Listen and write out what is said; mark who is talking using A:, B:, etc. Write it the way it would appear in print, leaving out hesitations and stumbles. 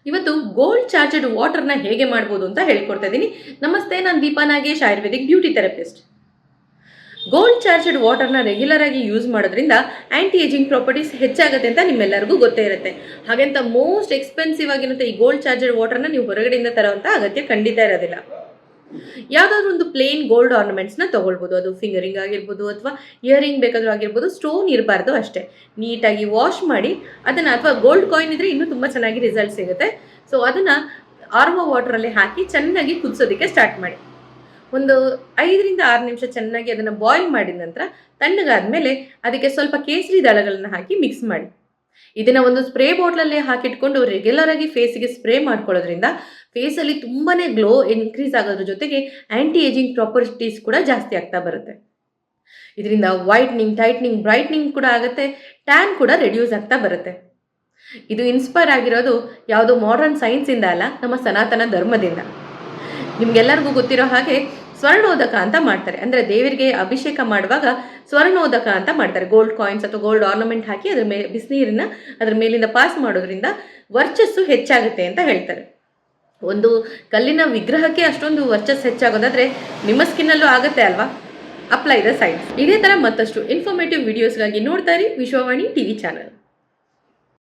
A: ಇವತ್ತು gold charged ವಾಟರ್ನ ಹೇಗೆ ಮಾಡ್ಬೋದು ಅಂತ ಹೇಳ್ಕೊಡ್ತಾ ಇದ್ದೀನಿ. ನಮಸ್ತೆ, ನಾನು Deepa Nagesh, ayurvedic beauty therapist. Gold charged ವಾಟರ್ನ ರೆಗ್ಯುಲರ್ ಆಗಿ ಯೂಸ್ ಮಾಡೋದ್ರಿಂದ ಆಂಟಿ ಏಜಿಂಗ್ ಪ್ರಾಪರ್ಟೀಸ್ ಹೆಚ್ಚಾಗುತ್ತೆ ಅಂತ ನಿಮ್ಮೆಲ್ಲರಿಗೂ ಗೊತ್ತೇ ಇರುತ್ತೆ. ಹಾಗೆಂತ ಮೋಸ್ಟ್ ಎಕ್ಸ್ಪೆನ್ಸಿವ್ ಆಗಿರುತ್ತೆ ಈ ಗೋಲ್ಡ್ ಚಾರ್ಜಡ್ ವಾಟರ್ನ ನೀವು ಹೊರಗಡೆಯಿಂದ ತರುವಂಥ ಅಗತ್ಯ ಖಂಡಿತ ಇರೋದಿಲ್ಲ. ಯಾವುದಾದ್ರೂ ಒಂದು ಪ್ಲೇನ್ ಗೋಲ್ಡ್ ಆರ್ನಮೆಂಟ್ಸ್ನ ತೊಗೊಳ್ಬೋದು. ಅದು ಫಿಂಗರಿಂಗ್ ಆಗಿರ್ಬೋದು ಅಥವಾ ಇಯರಿಂಗ್ ಬೇಕಾದರೂ ಆಗಿರ್ಬೋದು. ಸ್ಟೋನ್ ಇರಬಾರ್ದು ಅಷ್ಟೇ. ನೀಟಾಗಿ ವಾಶ್ ಮಾಡಿ ಅದನ್ನು, ಅಥವಾ ಗೋಲ್ಡ್ ಕಾಯಿನ್ ಇದ್ದರೆ ಇನ್ನೂ ತುಂಬ ಚೆನ್ನಾಗಿ ರಿಸಲ್ಟ್ ಸಿಗುತ್ತೆ. ಸೊ ಅದನ್ನು ಆರ್ವೋ ವಾಟರಲ್ಲಿ ಹಾಕಿ ಚೆನ್ನಾಗಿ ಕುದಿಸೋದಕ್ಕೆ ಸ್ಟಾರ್ಟ್ ಮಾಡಿ. ಒಂದು 5ರಿಂದ 6 ನಿಮಿಷ ಚೆನ್ನಾಗಿ ಅದನ್ನು ಬಾಯ್ಲ್ ಮಾಡಿದ ನಂತರ ತಣ್ಣಗಾದ್ಮೇಲೆ ಅದಕ್ಕೆ ಸ್ವಲ್ಪ ಕೇಸರಿ ದಳಗಳನ್ನು ಹಾಕಿ ಮಿಕ್ಸ್ ಮಾಡಿ. ಇದನ್ನು ಒಂದು ಸ್ಪ್ರೇ ಬಾಟ್ಲಲ್ಲೇ ಹಾಕಿಟ್ಕೊಂಡು ರೆಗ್ಯುಲರ್ ಆಗಿ ಫೇಸಿಗೆ ಸ್ಪ್ರೇ ಮಾಡ್ಕೊಳ್ಳೋದ್ರಿಂದ ಫೇಸಲ್ಲಿ ತುಂಬಾ ಗ್ಲೋ ಇನ್ಕ್ರೀಸ್ ಆಗೋದ್ರ ಜೊತೆಗೆ ಆ್ಯಂಟಿ ಏಜಿಂಗ್ ಪ್ರಾಪರ್ಟೀಸ್ ಕೂಡ ಜಾಸ್ತಿ ಆಗ್ತಾ ಬರುತ್ತೆ. ಇದರಿಂದ ವೈಟ್ನಿಂಗ್, ಟೈಟ್ನಿಂಗ್, ಬ್ರೈಟ್ನಿಂಗ್ ಕೂಡ ಆಗುತ್ತೆ. ಟ್ಯಾನ್ ಕೂಡ ರೆಡ್ಯೂಸ್ ಆಗ್ತಾ ಬರುತ್ತೆ. ಇದು ಇನ್ಸ್ಪೈರ್ ಆಗಿರೋದು ಯಾವುದೋ ಮಾಡರ್ನ್ ಸೈನ್ಸಿಂದ ಅಲ್ಲ, ನಮ್ಮ ಸನಾತನ ಧರ್ಮದಿಂದ. ನಿಮ್ಗೆಲ್ಲರಿಗೂ ಗೊತ್ತಿರೋ ಹಾಗೆ ಸ್ವರ್ಣೋದಕ ಅಂತ ಮಾಡ್ತಾರೆ. ಅಂದರೆ ದೇವರಿಗೆ ಅಭಿಷೇಕ ಮಾಡುವಾಗ ಸ್ವರ್ಣೋದಕ ಅಂತ ಮಾಡ್ತಾರೆ. ಗೋಲ್ಡ್ ಕಾಯಿನ್ಸ್ ಅಥವಾ ಗೋಲ್ಡ್ ಆರ್ನಮೆಂಟ್ ಹಾಕಿ ಅದ್ರ ಮೇಲೆ ಬಿಸಿನೀರನ್ನ ಅದ್ರ ಮೇಲಿಂದ ಪಾಸ್ ಮಾಡೋದ್ರಿಂದ ವರ್ಚಸ್ಸು ಹೆಚ್ಚಾಗುತ್ತೆ ಅಂತ ಹೇಳ್ತಾರೆ. ಒಂದು ಕಲ್ಲಿನ ವಿಗ್ರಹಕ್ಕೆ ಅಷ್ಟೊಂದು ವರ್ಚಸ್ಸು ಹೆಚ್ಚಾಗೋದಾದ್ರೆ ನಿಮ್ಮ ಸ್ಕಿನ್ನಲ್ಲೂ ಆಗುತ್ತೆ ಅಲ್ವಾ? Apply the science. ಇದೇ ಥರ ಮತ್ತಷ್ಟು ಇನ್ಫಾರ್ಮೇಟಿವ್ ವಿಡಿಯೋಸ್ಗಾಗಿ ನೋಡ್ತಾ ಇರಿ ವಿಶ್ವವಾಣಿ ಟಿವಿ ಚಾನಲ್.